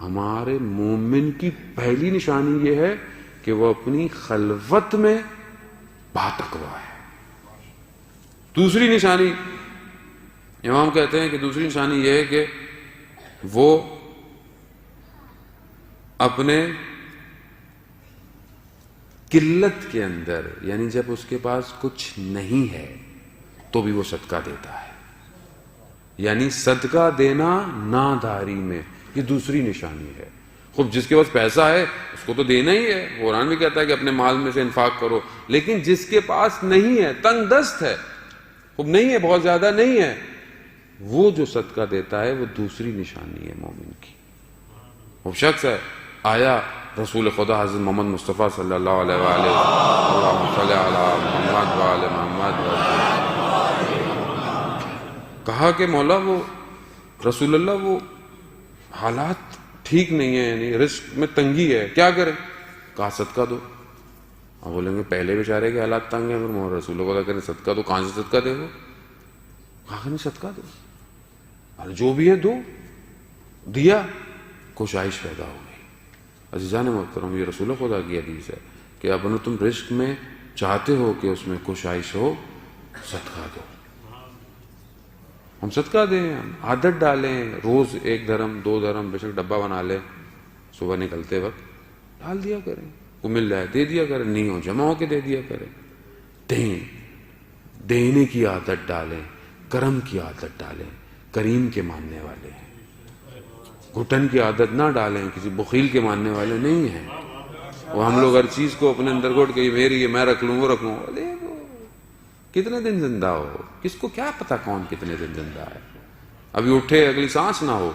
ہمارے مومن کی پہلی نشانی یہ ہے کہ وہ اپنی خلوت میں باتقوا ہے. دوسری نشانی امام کہتے ہیں کہ دوسری نشانی یہ ہے کہ وہ اپنے قلت کے اندر، یعنی جب اس کے پاس کچھ نہیں ہے تو بھی وہ صدقہ دیتا ہے. یعنی صدقہ دینا ناداری میں، یہ دوسری نشانی ہے. خوب جس کے پاس پیسہ ہے اس کو تو دینا ہی ہے، قرآن بھی کہتا ہے کہ اپنے مال میں سے انفاق کرو. لیکن جس کے پاس نہیں ہے، تنگ دست ہے، خوب نہیں ہے، بہت زیادہ نہیں ہے، وہ جو صدقہ دیتا ہے وہ دوسری نشانی ہے مومن کی. وہ شخص ہے آیا رسول خدا حضرت محمد مصطفیٰ صلی اللہ علیہ وآلہ اللہم صلی علی محمد وآل محمد، کہا کہ مولا وہ رسول اللہ وہ حالات ٹھیک نہیں ہے، یعنی رزق میں تنگی ہے، کیا کریں؟ کہا صدقہ دو. اب بولیں گے پہلے بیچارے کے حالات تنگ ہیں، پھر رسول اللہ کریں صدقہ دو، کہاں سے صدقہ دے گو؟ کہا کہ نہیں صدقہ دو، جو بھی ہے دو. دیا، کوشش پیدا ہو گئی. عزیزان محترم، یہ رسول خدا کی حدیث ہے کہ اپنے تم رزق میں چاہتے ہو کہ اس میں کوشش ہو، صدقہ دو. ہم صدقہ دیں، ہم عادت ڈالیں، روز 1 درہم 2 درہم بے شک ڈبہ بنا لیں، صبح نکلتے وقت ڈال دیا کریں، کو مل جائے دے دیا کریں، نہیں ہو جمع ہو کے دے دیا کریں. دیں، دینے کی عادت ڈالیں، کرم کی عادت ڈالیں. کریم کے ماننے والے ہیں، گھٹن کی عادت نہ ڈالیں، کسی بخیل کے ماننے والے نہیں ہیں. وہ ہم لوگ ہر چیز کو اپنے اندر گھٹ کے یہ میری ہے، میں رکھ لوں، وہ رکھ لوں. کتنے دن زندہ ہو، کس کو کیا پتا کون کتنے دن زندہ ہے. ابھی اٹھے اگلی سانس نہ ہو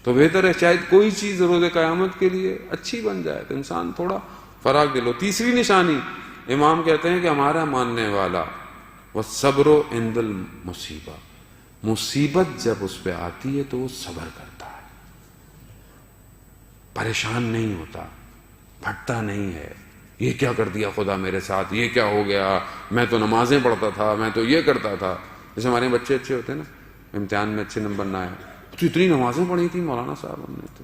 تو بہتر ہے شاید کوئی چیز روز قیامت کے لیے اچھی بن جائے تو انسان تھوڑا فراغ دے لو. تیسری نشانی امام کہتے ہیں کہ ہمارا ماننے والا والصبر عند المصیبہ، مصیبت جب اس پہ آتی ہے تو وہ صبر کرتا ہے، پریشان نہیں ہوتا، پھٹتا نہیں ہے. یہ کیا کر دیا خدا میرے ساتھ، یہ کیا ہو گیا، میں تو نمازیں پڑھتا تھا، میں تو یہ کرتا تھا. جیسے ہمارے بچے اچھے ہوتے ہیں نا، امتحان میں اچھے نمبر نہ آئے تو اتنی نمازیں پڑھی تھی مولانا صاحب ہم نے، تو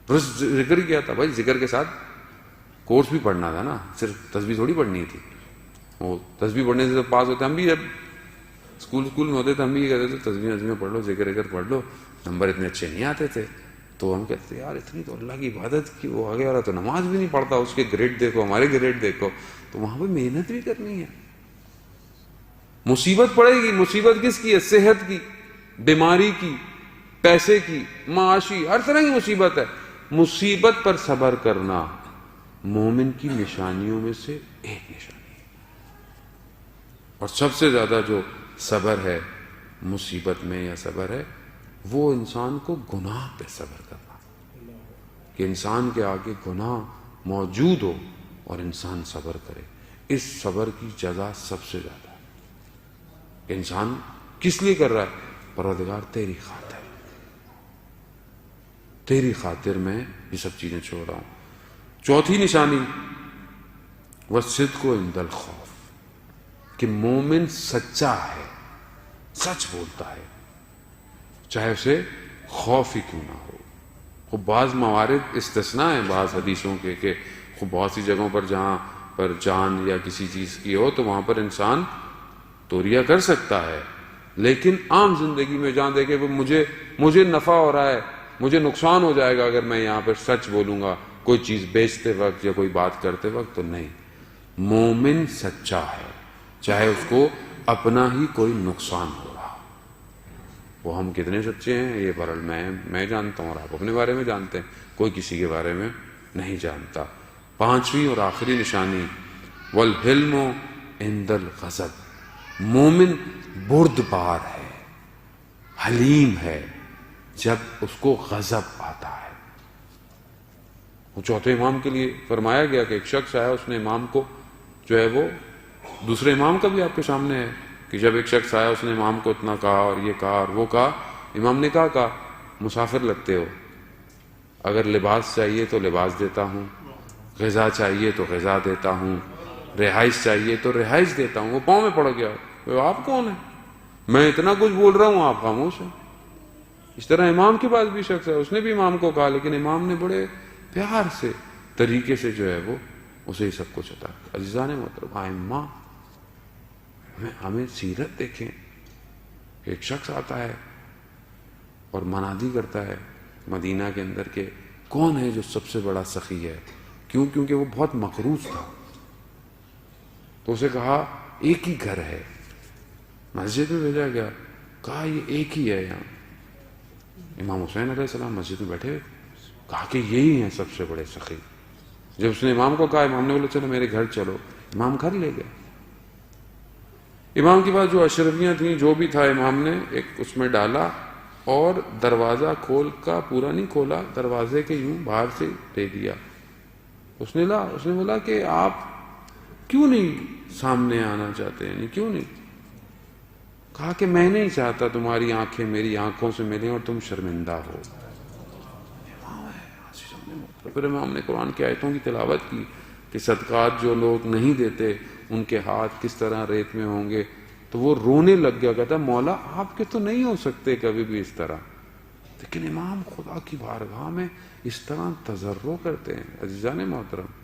بس ذکر کیا تھا. بھائی ذکر کے ساتھ کورس بھی پڑھنا تھا نا، صرف تسبیح تھوڑی پڑھنی تھی. وہ تسبیح پڑھنے سے تو پاس ہوتے. ہم بھی جب اسکول میں ہوتے تھے ہم بھی یہ کہتے تھے تسبیح پڑھ لو، ذکر پڑھ لو. نمبر اتنے اچھے نہیں آتے تھے تو ہم کہتے یار اتنی تو اللہ کی عبادت کی، وہ آگے والا تو نماز بھی نہیں پڑھتا، اس کے گریڈ دیکھو، ہمارے گریڈ دیکھو. تو وہاں پہ محنت بھی کرنی ہے. مصیبت پڑے گی. مصیبت کس کی ہے؟ صحت کی، بیماری کی، پیسے کی، معاشی، ہر طرح کی مصیبت ہے. مصیبت پر صبر کرنا مومن کی نشانیوں میں سے ایک نشانی ہے. اور سب سے زیادہ جو صبر ہے مصیبت میں یا صبر ہے وہ انسان کو گناہ پہ صبر کرنا، کہ انسان کے آگے گناہ موجود ہو اور انسان صبر کرے. اس صبر کی جزا سب سے زیادہ ہے کہ انسان کس لیے کر رہا ہے؟ پروردگار تیری خاطر، تیری خاطر میں یہ سب چیزیں چھوڑ رہا ہوں. چوتھی نشانی والصدق عند الخوف، کہ مومن سچا ہے، سچ بولتا ہے چاہے اسے خوف ہی کیوں نہ ہو. خوب بعض موارد استثناء ہیں بعض حدیثوں کے کہ خوب بہت سی جگہوں پر جہاں پر جان یا کسی چیز کی ہو تو وہاں پر انسان توریہ کر سکتا ہے. لیکن عام زندگی میں جہاں دیکھے وہ مجھے نفع ہو رہا ہے، مجھے نقصان ہو جائے گا اگر میں یہاں پر سچ بولوں گا کوئی چیز بیچتے وقت یا کوئی بات کرتے وقت، تو نہیں. مومن سچا ہے چاہے اس کو اپنا ہی کوئی نقصان ہو رہا. وہ ہم کتنے سچے ہیں یہ برل میں جانتا ہوں اور آپ اپنے بارے میں جانتے ہیں، کوئی کسی کے بارے میں نہیں جانتا. پانچویں اور آخری نشانی والحلم عند الغضب، مومن بردبار ہے، حلیم ہے جب اس کو غضب آتا ہے. وہ چوتھے امام کے لیے فرمایا گیا کہ ایک شخص آیا، اس نے امام کو جو ہے وہ دوسرے امام کا بھی آپ کے سامنے ہے کہ جب ایک شخص آیا اس نے امام کو اتنا کہا اور یہ کہا اور وہ کہا. امام نے کہا مسافر لگتے ہو، اگر لباس چاہیے تو لباس دیتا ہوں، غذا چاہیے تو غذا دیتا ہوں، رہائش چاہیے تو رہائش دیتا ہوں. وہ پاؤں میں پڑ گیا، آپ کون ہیں؟ میں اتنا کچھ بول رہا ہوں آپ خاموش ہیں. اس طرح امام کے پاس بھی شخص ہے، اس نے بھی امام کو کہا، لیکن امام نے بڑے پیار سے طریقے سے جو ہے وہ اسے ہی سب کچھ عطا کیا۔ عزیزان محترم، ائمہ ہمیں سیرت دیکھیں، ایک شخص آتا ہے اور منادی کرتا ہے مدینہ کے اندر کہ کون ہے جو سب سے بڑا سخی ہے، کیونکہ وہ بہت مقروض تھا، تو اسے کہا ایک ہی گھر ہے، مسجد میں بھیجا گیا، کہا یہ ایک ہی ہے یہاں، امام حسین علیہ السلام مسجد میں بیٹھے ہوئے، کہا کہ یہی ہیں سب سے بڑے سخی۔ جب اس نے امام کو کہا، امام نے بولا چلو میرے گھر چلو، امام گھر لے گئے۔ امام کے پاس جو اشرفیاں تھیں، جو بھی تھا، امام نے ایک اس میں ڈالا اور دروازہ کھول کا پورا نہیں کھولا، دروازے کے یوں باہر سے دے دیا۔ اس نے بولا کہ آپ کیوں نہیں سامنے آنا چاہتے ہیں، کیوں نہیں؟ کہا کہ میں نہیں چاہتا تمہاری آنکھیں میری آنکھوں سے ملیں اور تم شرمندہ ہو۔ پھر امام نے قرآن کی آیتوں کی تلاوت کی کہ صدقات جو لوگ نہیں دیتے ان کے ہاتھ کس طرح ریت میں ہوں گے، تو وہ رونے لگ گیا، کہتا مولا آپ کے تو نہیں ہو سکتے کبھی بھی اس طرح، لیکن امام خدا کی بارگاہ میں اس طرح تضرع کرتے ہیں۔ عزیزان محترم،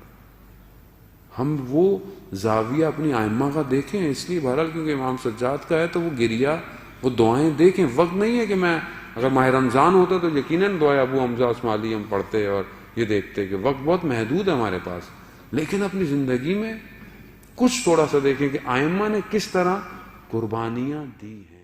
ہم وہ زاویہ اپنی ائمہ کا دیکھیں، اس لیے بہرحال کیونکہ امام سجاد کا ہے تو وہ گریا، وہ دعائیں دیکھیں۔ وقت نہیں ہے کہ میں اگر ماہ رمضان ہوتا تو یقیناً دعائیں ابو حمزہ عثمالی ہم پڑھتے اور یہ دیکھتے کہ وقت بہت محدود ہے ہمارے پاس، لیکن اپنی زندگی میں کچھ تھوڑا سا دیکھیں کہ ائمہ نے کس طرح قربانیاں دی ہیں۔